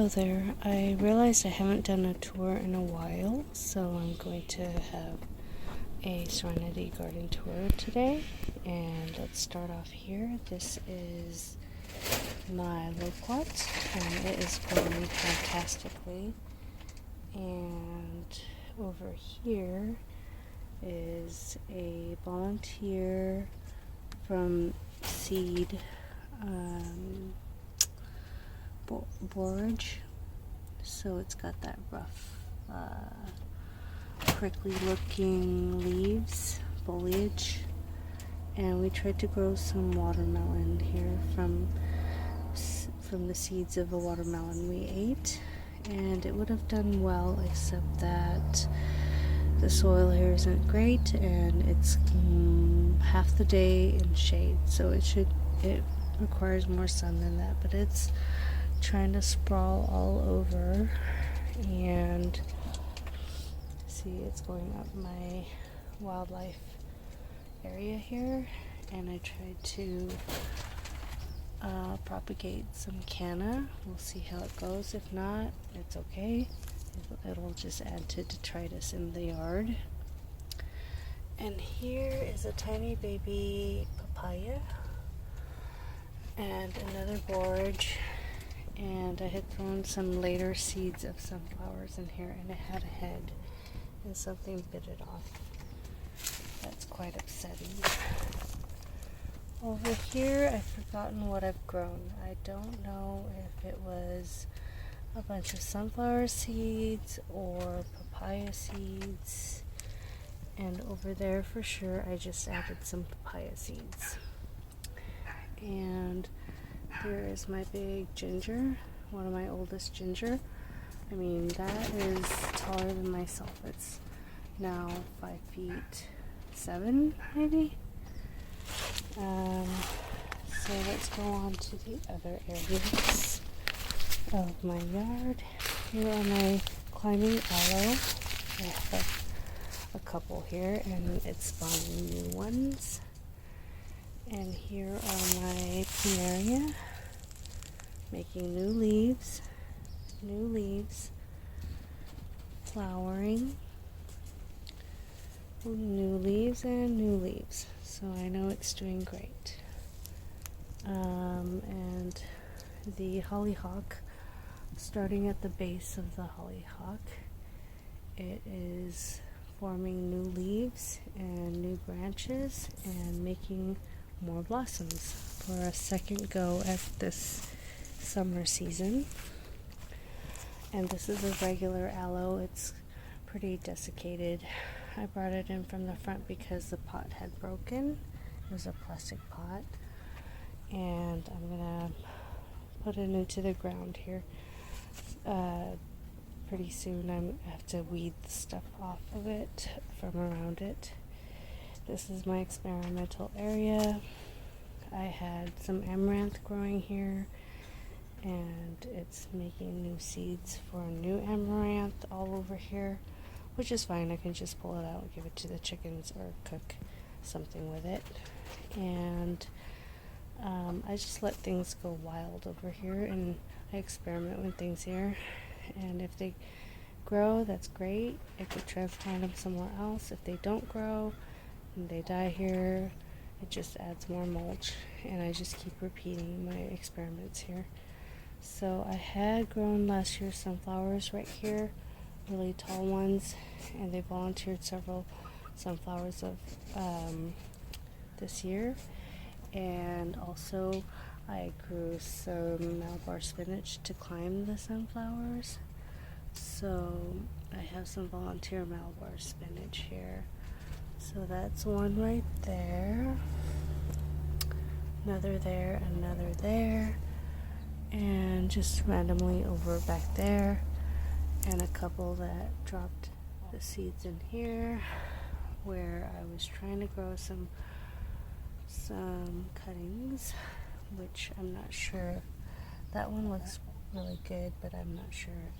Hello there. I realized I haven't done a tour in a while, so I'm going to have a Serenity garden tour today. And let's start off here. This is my loquat, and it is growing fantastically. And over here is a volunteer from seed borage, so it's got that rough prickly looking leaves, foliage, and we tried to grow some watermelon here from the seeds of a watermelon we ate, and it would have done well except that the soil here isn't great and it's half the day in shade, so it requires more sun than that, but it's trying to sprawl all over. And see, it's going up my wildlife area here, and I tried to propagate some canna. We'll see how it goes. If not, it's okay. It'll just add to detritus in the yard. And here is a tiny baby papaya and another borage, and I had thrown some later seeds of sunflowers in here, and it had a head and something bit it off. That's quite upsetting. Over here, I've forgotten what I've grown. I don't know if it was a bunch of sunflower seeds or papaya seeds, and over there for sure I just added some papaya seeds. And here is my big ginger, one of my oldest ginger. I mean, that is taller than myself. It's now 5'7" maybe. So let's go on to the other areas of my yard. Here are my climbing aloe. I have a couple here, and it's spawning new ones. And here are my planaria, making new leaves, flowering, new leaves and new leaves. So I know it's doing great. And the hollyhock, starting at the base of the hollyhock, it is forming new leaves and new branches and making more blossoms for a second go at this summer season. And this is a regular aloe. It's pretty desiccated. I brought it in from the front because the pot had broken. It was a plastic pot, and I'm gonna put it into the ground here. Pretty soon I have to weed the stuff off of it from around it. This is my experimental area. I had some amaranth growing here, and it's making new seeds for new amaranth all over here, which is fine. I can just pull it out and give it to the chickens or cook something with it. And I just let things go wild over here, and I experiment with things here. And if they grow, that's great. I could transplant them somewhere else. If they don't grow and they die here, it just adds more mulch, and I just keep repeating my experiments here. So I had grown last year sunflowers right here, really tall ones, and they volunteered several sunflowers of this year. And also I grew some Malabar spinach to climb the sunflowers. So I have some volunteer Malabar spinach here. So that's one right there, another there, another there, and just randomly over back there, and a couple that dropped the seeds in here where I was trying to grow some cuttings, which I'm not sure. That one looks really good, but I'm not sure.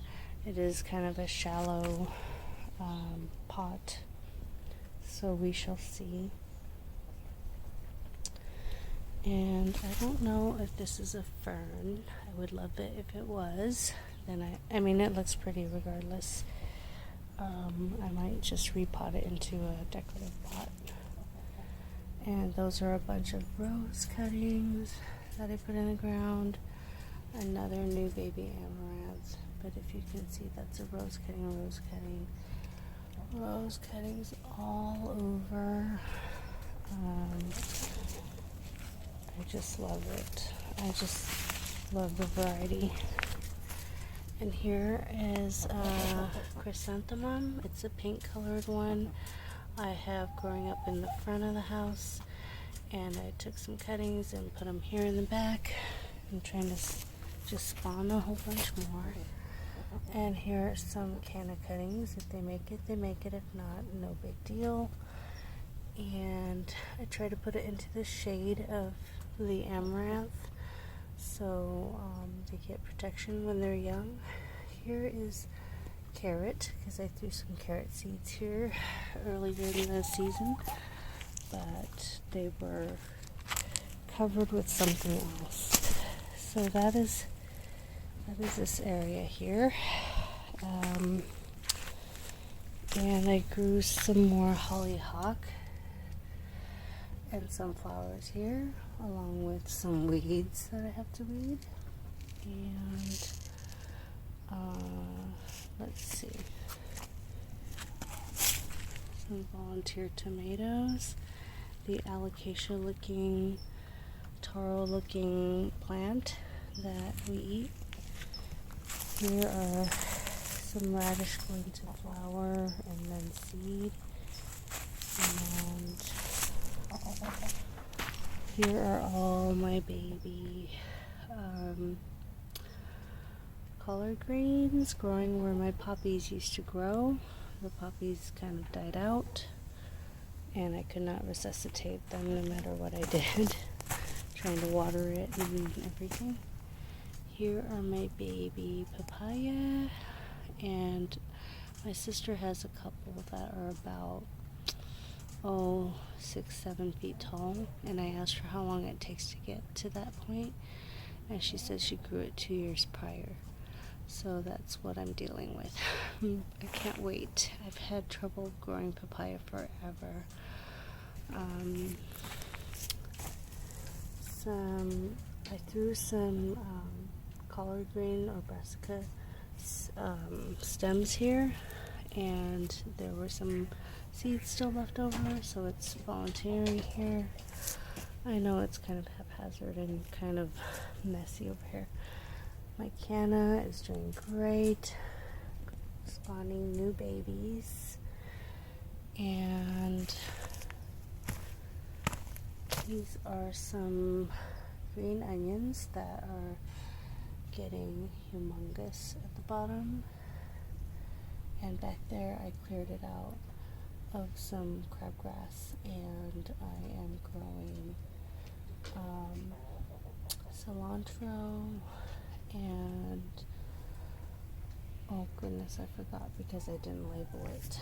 It is kind of a shallow pot, so we shall see. And I don't know if this is a fern. I would love it if it was. then I mean, it looks pretty regardless. I might just repot it into a decorative pot. And those are a bunch of rose cuttings that I put in the ground. Another new baby amaranth, but if you can see, that's a rose cutting, rose cuttings all over. I just love it. I just love the variety. And here is a chrysanthemum. It's a pink colored one I have growing up in the front of the house, and I took some cuttings and put them here in the back. I'm trying to just spawn a whole bunch more. And here are some canna cuttings. If they make it, they make it. If not, no big deal. And I try to put it into the shade of the amaranth, so they get protection when they're young. Here is carrot, because I threw some carrot seeds here earlier in the season, but they were covered with something else. So that is this area here. And I grew some more hollyhock and some flowers here, along with some weeds that I have to weed. And let's see, some volunteer tomatoes, the alocasia looking, taro looking plant that we eat. Here are some radish going to flower and then seed. And here are all my baby collard greens growing where my poppies used to grow. The poppies kind of died out, and I could not resuscitate them no matter what I did, trying to water it and everything. Here are my baby papaya, and my sister has a couple that are about 6-7 feet tall, and I asked her how long it takes to get to that point, and she said she grew it 2 years prior. So that's what I'm dealing with. I can't wait. I've had trouble growing papaya forever. I threw some collard green or brassica stems here, and there were some seeds still left over, so it's volunteering here. I know it's kind of haphazard and kind of messy over here. My canna is doing great, spawning new babies, and these are some green onions that are getting humongous at the bottom. And back there I cleared it out of some crabgrass, and I am growing cilantro and oh goodness, I forgot because I didn't label it.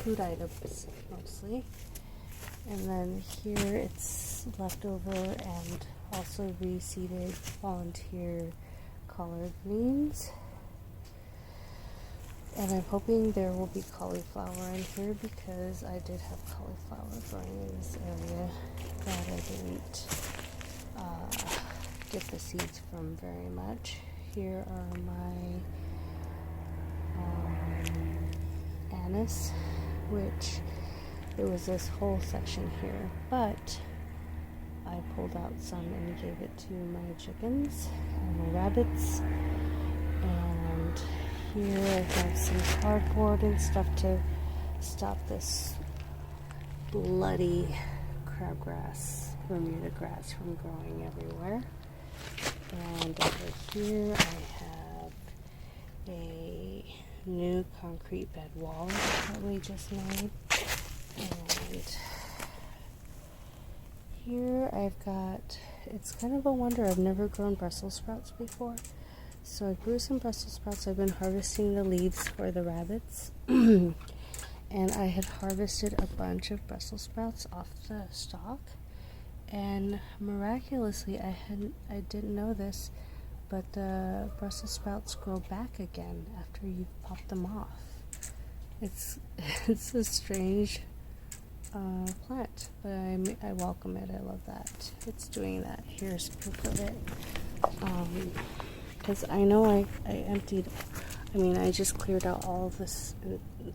Food items mostly. And then here it's leftover and also reseeded volunteer collard greens. And I'm hoping there will be cauliflower in here, because I did have cauliflower growing in this area that I didn't get the seeds from very much. Here are my anise, which there was this whole section here, but I pulled out some and gave it to my chickens and my rabbits. And here I have some cardboard and stuff to stop this bloody crabgrass, Bermuda grass, from growing everywhere. And over here I have a new concrete bed wall that we just made. And here I've got, it's kind of a wonder, I've never grown Brussels sprouts before. So I grew some Brussels sprouts. I've been harvesting the leaves for the rabbits. And I had harvested a bunch of Brussels sprouts off the stalk. And miraculously, I didn't know this, but Brussels sprouts grow back again after you pop them off. It's it's a strange plant, but I welcome it. I love that it's doing that. Here's proof of it. Because I know I emptied, I just cleared out all of this,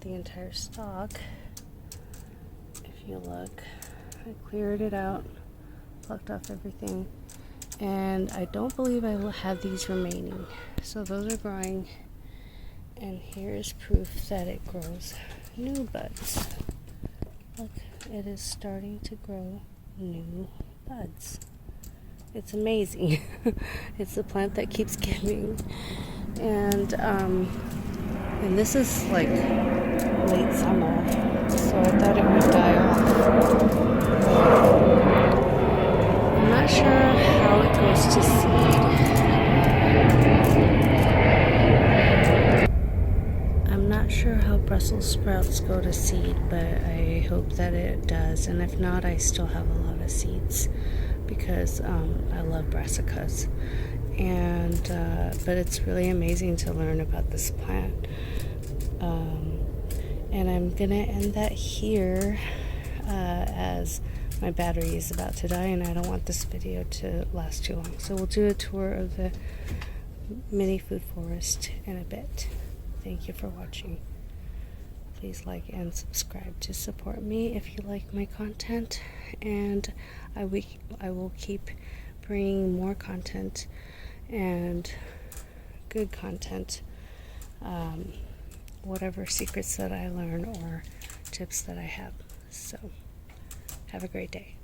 the entire stalk. If you look, I cleared it out, plucked off everything, and I don't believe I will have these remaining. So those are growing, and here's proof that it grows new buds. Look, it is starting to grow new buds. It's amazing. It's a plant that keeps giving. And this is like late summer, so I thought it would die off. I'm not sure how it goes to seed. I'm not sure how Brussels sprouts go to seed, but I hope that it does. And if not, I still have a lot of seeds, because I love brassicas, and but it's really amazing to learn about this plant. And I'm gonna end that here, as my battery is about to die and I don't want this video to last too long. So we'll do a tour of the mini food forest in a bit. Thank you for watching. Please like and subscribe to support me if you like my content, and I will keep bringing more content and good content, whatever secrets that I learn or tips that I have. So have a great day.